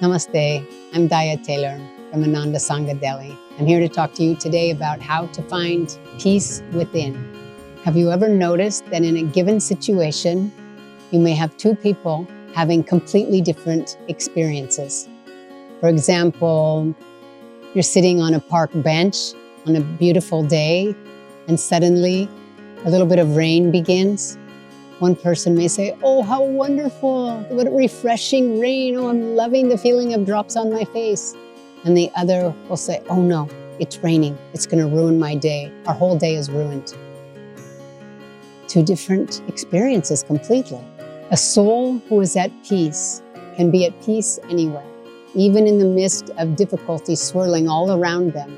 Namaste, I'm DAYA Taylor from ANANDA SANGHA Delhi. I'm here to talk to you today about how to find peace within. Have you ever noticed that in a given situation, you may have two people having completely different experiences? For example, you're sitting on a park bench on a beautiful day, and suddenly a little bit of rain begins. One person may say, "Oh, how wonderful, what a refreshing rain. Oh, I'm loving the feeling of drops on my face." And the other will say, "Oh no, it's raining. It's going to ruin my day. Our whole day is ruined." Two different experiences completely. A soul who is at peace can be at peace anywhere, even in the midst of difficulties swirling all around them.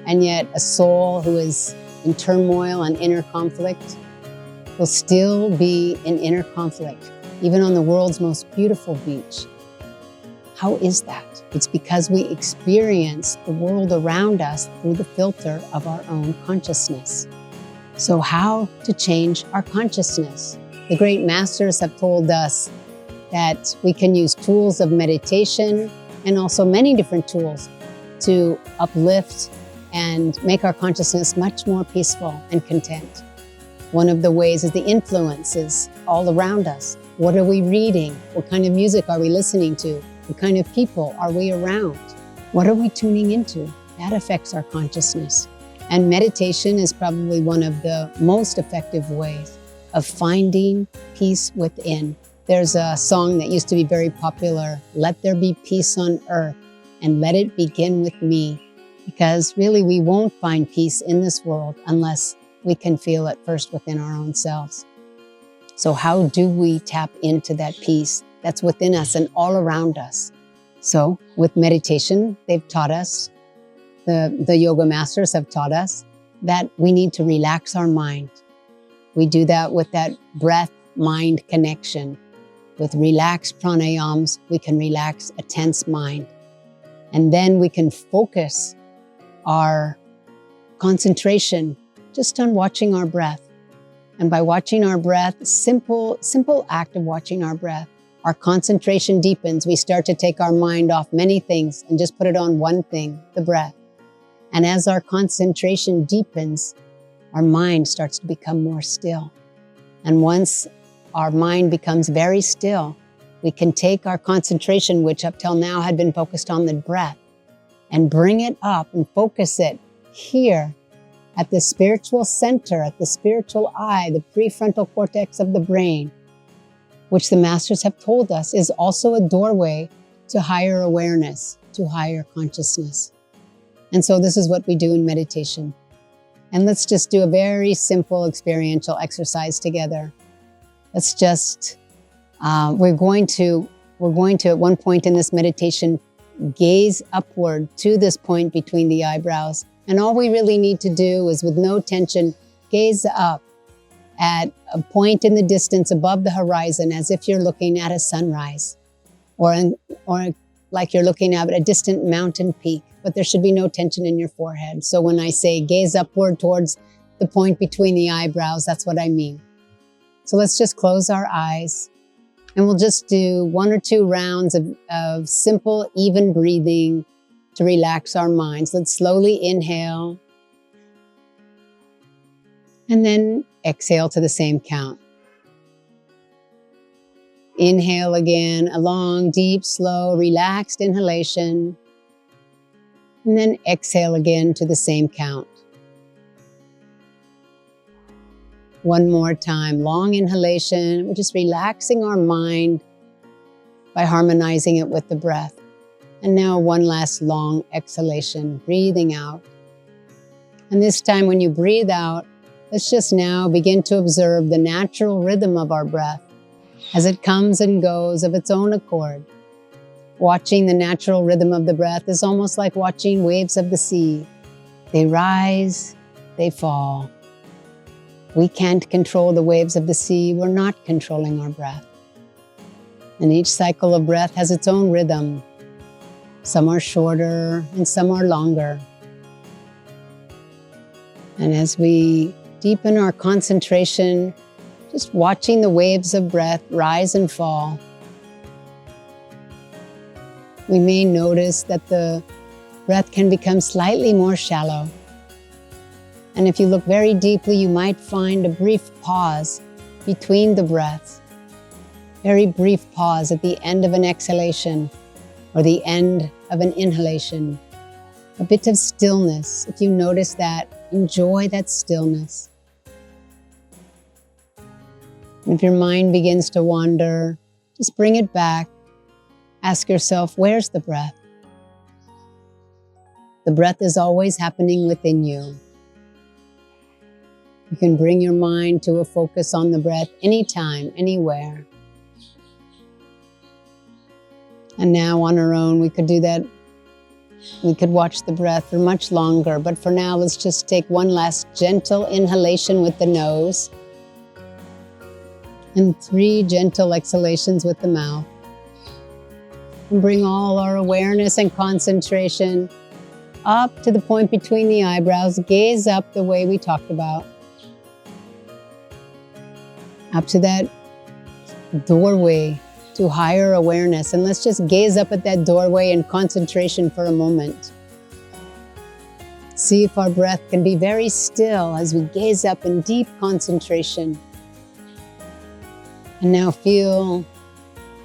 And yet a soul who is in turmoil and inner conflict will still be in inner conflict, even on the world's most beautiful beach. How is that? It's because we experience the world around us through the filter of our own consciousness. So how to change our consciousness? The great masters have told us that we can use tools of meditation and also many different tools to uplift and make our consciousness much more peaceful and content. One of the ways is the influences all around us. What are we reading? What kind of music are we listening to? What kind of people are we around? What are we tuning into? That affects our consciousness. And meditation is probably one of the most effective ways of finding peace within. There's a song that used to be very popular, "Let there be peace on earth, and let it begin with me." Because really we won't find peace in this world unless we can feel it first within our own selves. So how do we tap into that peace that's within us and all around us? So with meditation, they've taught us, the yoga masters have taught us that we need to relax our mind. We do that with that breath-mind connection. With relaxed pranayams, we can relax a tense mind. And then we can focus our concentration just on watching our breath. And by watching our breath, simple act of watching our breath, our concentration deepens. We start to take our mind off many things and just put it on one thing, the breath. And as our concentration deepens, our mind starts to become more still. And once our mind becomes very still, we can take our concentration, which up till now had been focused on the breath, and bring it up and focus it here at the spiritual center, at the spiritual eye, the prefrontal cortex of the brain, which the masters have told us is also a doorway to higher awareness, to higher consciousness. And so this is what we do in meditation. And let's just do a very simple experiential exercise together. Let's just, we're going to at one point in this meditation, gaze upward to this point between the eyebrows. And all we really need to do is, with no tension, gaze up at a point in the distance above the horizon as if you're looking at a sunrise or like you're looking at a distant mountain peak, but there should be no tension in your forehead. So when I say gaze upward towards the point between the eyebrows, that's what I mean. So let's just close our eyes and we'll just do 1 or 2 rounds of simple, even breathing to relax our minds. Let's slowly inhale and then exhale to the same count. Inhale again, a long, deep, slow, relaxed inhalation, and then exhale again to the same count. One more time, long inhalation. We're just relaxing our mind by harmonizing it with the breath. And now one last long exhalation, breathing out. And this time when you breathe out, let's just now begin to observe the natural rhythm of our breath as it comes and goes of its own accord. Watching the natural rhythm of the breath is almost like watching waves of the sea. They rise, they fall. We can't control the waves of the sea. We're not controlling our breath. And each cycle of breath has its own rhythm. Some are shorter and some are longer. And as we deepen our concentration just watching the waves of breath rise and fall. We may notice that the breath can become slightly more shallow. And if you look very deeply, you might find a brief pause between the breaths. Very brief pause at the end of an exhalation or the end of an inhalation. A bit of stillness. If you notice that, enjoy that stillness. And if your mind begins to wander, just bring it back. Ask yourself, where's the breath? The breath is always happening within you. You can bring your mind to a focus on the breath anytime, anywhere. And now on our own, we could do that. We could watch the breath for much longer, but for now, let's just take one last gentle inhalation with the nose and 3 gentle exhalations with the mouth. And bring all our awareness and concentration up to the point between the eyebrows. Gaze up the way we talked about. Up to that doorway to higher awareness. And let's just gaze up at that doorway in concentration for a moment. See if our breath can be very still as we gaze up in deep concentration. And now feel,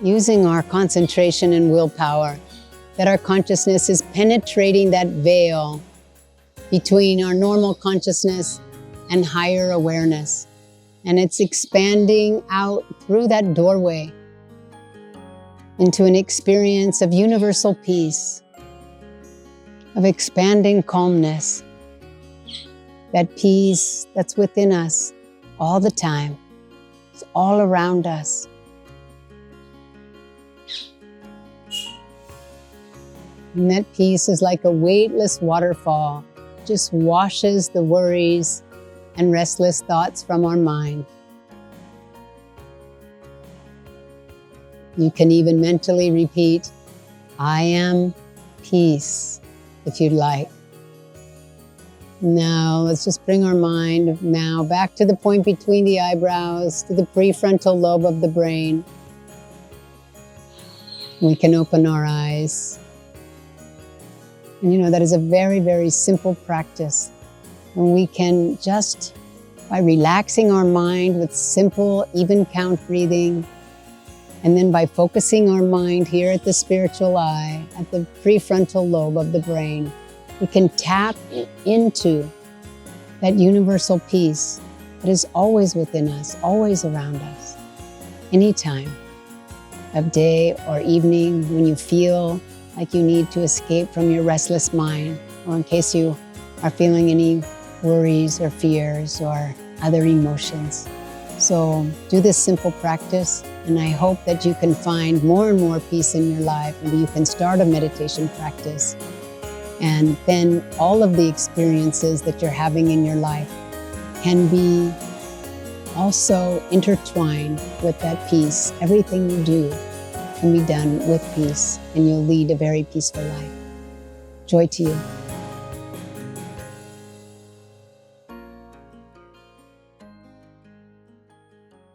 using our concentration and willpower, that our consciousness is penetrating that veil between our normal consciousness and higher awareness. And it's expanding out through that doorway into an experience of universal peace, of expanding calmness, that peace that's within us all the time. It's all around us. And that peace is like a weightless waterfall, just washes the worries and restless thoughts from our mind. You can even mentally repeat, I am peace, if you'd like. Now, let's just bring our mind now back to the point between the eyebrows, to the prefrontal lobe of the brain. We can open our eyes. And you know, that is a very, very simple practice. And we can just, by relaxing our mind with simple, even count breathing, and then by focusing our mind here at the spiritual eye, at the prefrontal lobe of the brain, we can tap into that universal peace that is always within us, always around us. Anytime of day or evening when you feel like you need to escape from your restless mind, or in case you are feeling any worries or fears or other emotions. So do this simple practice, and I hope that you can find more and more peace in your life. Maybe you can start a meditation practice, and then all of the experiences that you're having in your life can be also intertwined with that peace. Everything you do can be done with peace, and you'll lead a very peaceful life. Joy to you.